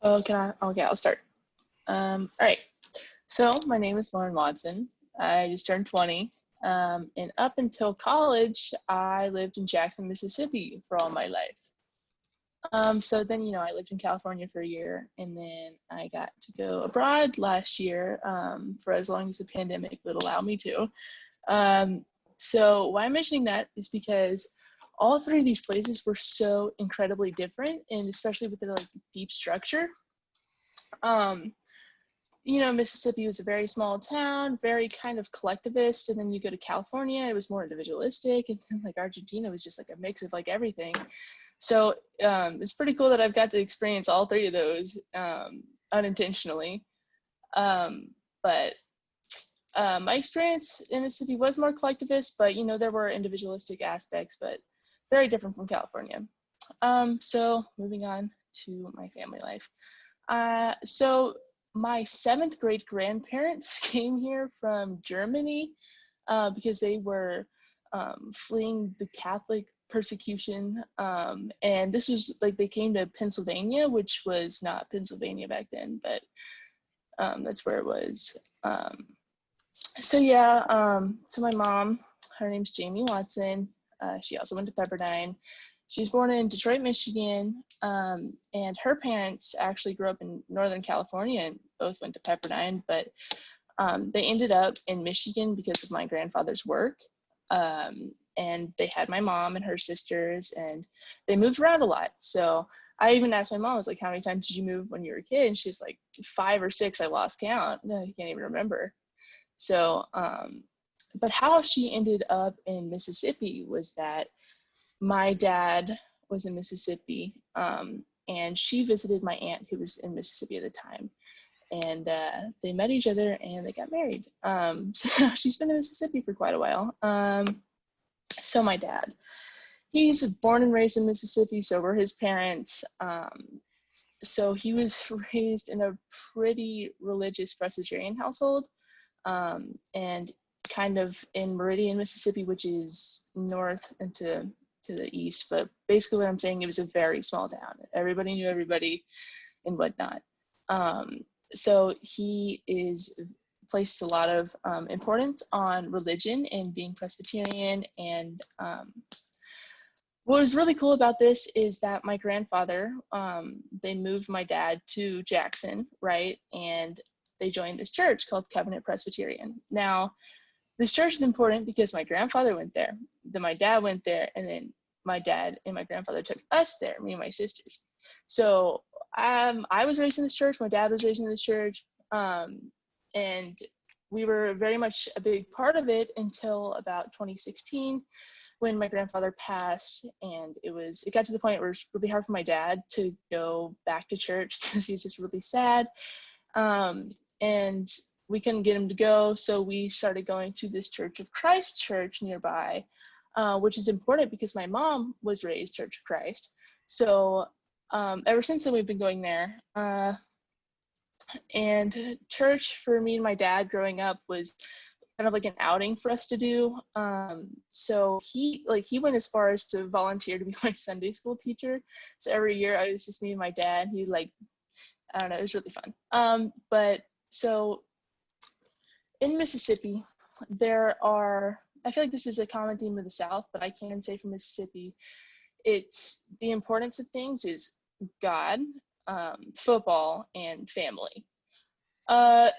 Oh, okay, I'll start. All right. So my name is Lauren Watson. I just turned 20. And up until college, I lived in Jackson, Mississippi for all my life. So then, I lived in California for a year, and then I got to go abroad last year for as long as the pandemic would allow me to. So why I'm mentioning that is because all three of these places were so incredibly different, and especially with their deep structure. Mississippi was a very small town, very kind of collectivist, and then you go to California, it was more individualistic, and then Argentina was just a mix of everything. So it's pretty cool that I've got to experience all three of those unintentionally. But my experience in Mississippi was more collectivist, but there were individualistic aspects, but very different from California. So moving on to my family life. So my 7th grade grandparents came here from Germany because they were fleeing the Catholic persecution. And this was they came to Pennsylvania, which was not Pennsylvania back then, but that's where it was. So my mom, her name's Jamie Watson. She also went to Pepperdine. She was born in Detroit, Michigan, and her parents actually grew up in Northern California and both went to Pepperdine, but they ended up in Michigan because of my grandfather's work. And they had my mom and her sisters, and they moved around a lot. So I even asked my mom, I was like, how many times did you move when you were a kid? And she's like, 5 or 6, I lost count. I can't even remember. So, but how she ended up in Mississippi was that my dad was in Mississippi, and she visited my aunt who was in Mississippi at the time. And they met each other and they got married. So she's been in Mississippi for quite a while. So my dad, he's born and raised in Mississippi, so were his parents. So he was raised in a pretty religious Presbyterian household, and kind of in Meridian, Mississippi, which is north and to the east. But basically what I'm saying, it was a very small town. Everybody knew everybody and whatnot. So he places a lot of importance on religion and being Presbyterian. And what was really cool about this is that my grandfather, they moved my dad to Jackson, right? And they joined this church called Covenant Presbyterian. Now, this church is important because my grandfather went there, then my dad went there, and then my dad and my grandfather took us there, me and my sisters. So I was raised in this church, my dad was raised in this church, and we were very much a big part of it until about 2016 when my grandfather passed, and it got to the point where it was really hard for my dad to go back to church because he was just really sad. And we couldn't get him to go, so we started going to this Church of Christ church nearby, which is important because my mom was raised Church of Christ. So ever since then, we've been going there. And church for me and my dad growing up was kind of like an outing for us to do. So he went as far as to volunteer to be my Sunday school teacher. So every year I was just me and my dad. He I don't know, it was really fun. But so in Mississippi, I feel like this is a common theme of the South, but I can say for Mississippi, it's the importance of things is God, football, and family. The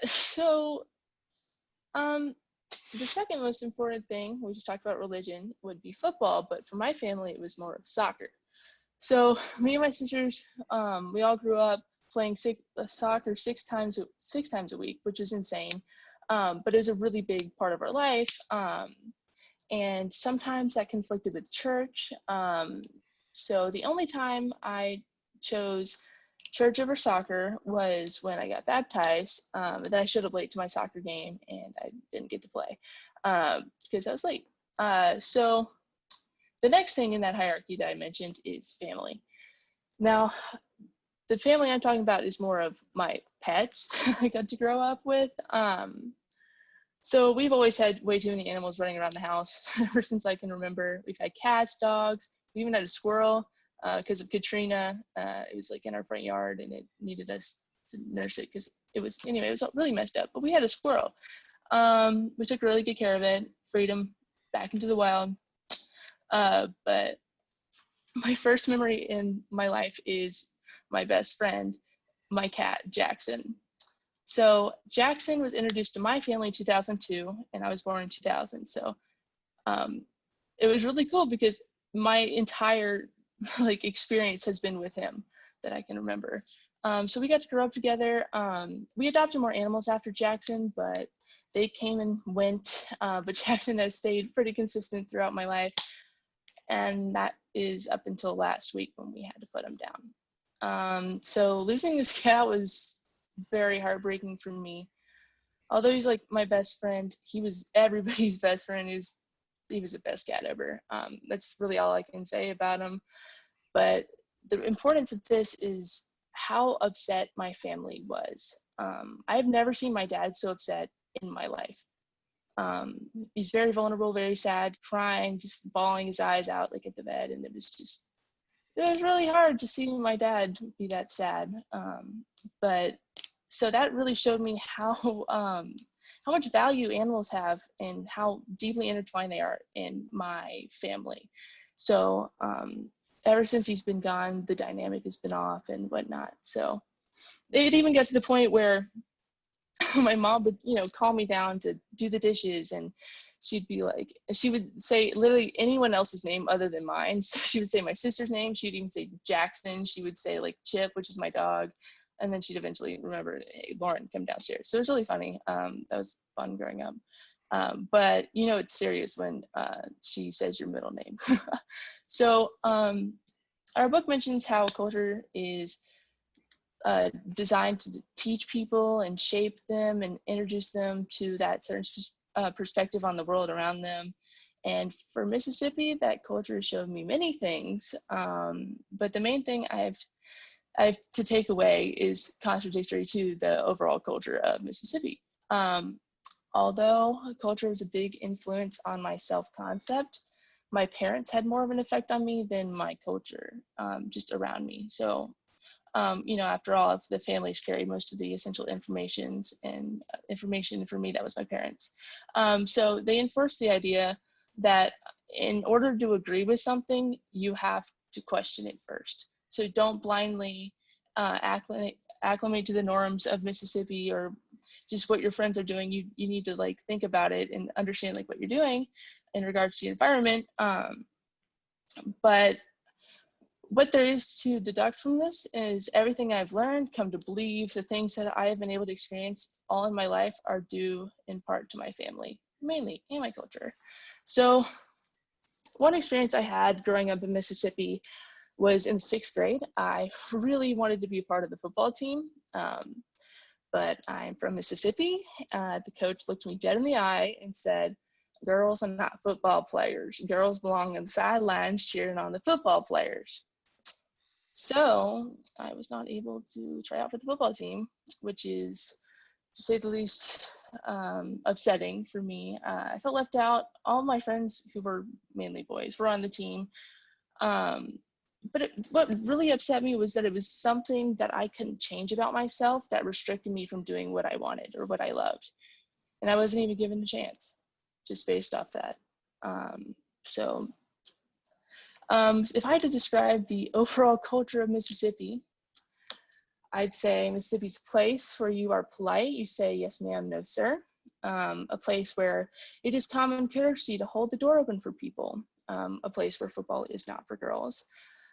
second most important thing, we just talked about religion, would be football, but for my family, it was more of soccer. So me and my sisters, we all grew up playing soccer six times a week, which is insane. But it was a really big part of our life. And sometimes that conflicted with church. So the only time I chose church over soccer was when I got baptized. Then I showed up late to my soccer game and I didn't get to play because I was late. So the next thing in that hierarchy that I mentioned is family. Now, the family I'm talking about is more of my pets I got to grow up with. So we've always had way too many animals running around the house ever since I can remember. We've had cats, dogs, we even had a squirrel. because of Katrina. It was like in our front yard, and it needed us to nurse it because it was really messed up. But we had a squirrel. We took really good care of it, freed him back into the wild. But my first memory in my life is my best friend, my cat, Jackson. So Jackson was introduced to my family in 2002, and I was born in 2000. So it was really cool because my entire like experience has been with him that I can remember. So we got to grow up together. We adopted more animals after Jackson, but they came and went. But Jackson has stayed pretty consistent throughout my life. And that is up until last week when we had to put him down. So losing this cat was very heartbreaking for me. Although he's like my best friend, he was everybody's best friend. He was the best cat ever. That's really all I can say about him. But the importance of this is how upset my family was. I've never seen my dad so upset in my life. He's very vulnerable, very sad, crying, just bawling his eyes out like at the bed. And it was really hard to see my dad be that sad. But so that really showed me how much value animals have and how deeply intertwined they are in my family. So ever since he's been gone, the dynamic has been off and whatnot. So it even got to the point where my mom would, call me down to do the dishes, and she would say literally anyone else's name other than mine. So she would say my sister's name. She'd even say Jackson. She would say like Chip, which is my dog. And then she'd eventually remember, hey, Lauren, come downstairs. So it was really funny. That was fun growing up. But it's serious when she says your middle name. So our book mentions how culture is designed to teach people and shape them and introduce them to that certain perspective on the world around them. And for Mississippi, that culture showed me many things. But the main thing I have to take away is contradictory to the overall culture of Mississippi. Although culture was a big influence on my self-concept, my parents had more of an effect on me than my culture, just around me. So after all, if the families carried most of the essential information for me, that was my parents. So they enforced the idea that in order to agree with something, you have to question it first. So don't blindly acclimate to the norms of Mississippi or just what your friends are doing. You need to think about it and understand what you're doing in regards to the environment. But what there is to deduct from this is everything I've learned, come to believe, the things that I have been able to experience all in my life are due in part to my family, mainly, and my culture. So one experience I had growing up in Mississippi was in 6th grade. I really wanted to be a part of the football team, but I'm from Mississippi. The coach looked me dead in the eye and said, "Girls are not football players. Girls belong on the sidelines cheering on the football players." So I was not able to try out for the football team, which is, to say the least, upsetting for me. I felt left out. All my friends, who were mainly boys, were on the team. But what really upset me was that it was something that I couldn't change about myself that restricted me from doing what I wanted or what I loved. And I wasn't even given a chance, just based off that. If I had to describe the overall culture of Mississippi, I'd say Mississippi's a place where you are polite. You say, "Yes, ma'am," "No, sir." A place where it is common courtesy to hold the door open for people. A place where football is not for girls.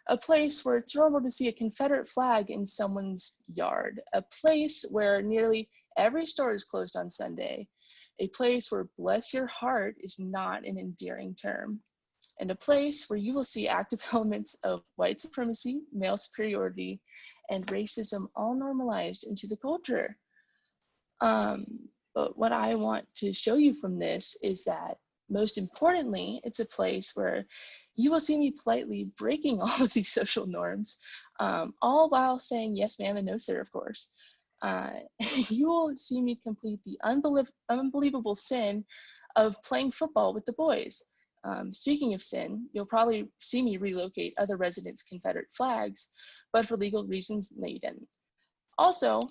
A place where it's normal to see a Confederate flag in someone's yard. A place where nearly every store is closed on Sunday. A place where "bless your heart" is not an endearing term. And a place where you will see active elements of white supremacy, male superiority, and racism all normalized into the culture. But what I want to show you from this is that, most importantly, it's a place where you will see me politely breaking all of these social norms, all while saying "yes, ma'am," and "no, sir," of course. You will see me complete the unbelievable sin of playing football with the boys. Speaking of sin, you'll probably see me relocate other residents' Confederate flags, but for legal reasons, no, you didn't. Also,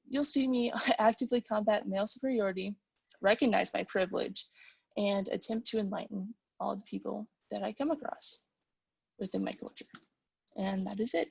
you'll see me actively combat male superiority, recognize my privilege, and attempt to enlighten all the people that I come across within my culture. And that is it.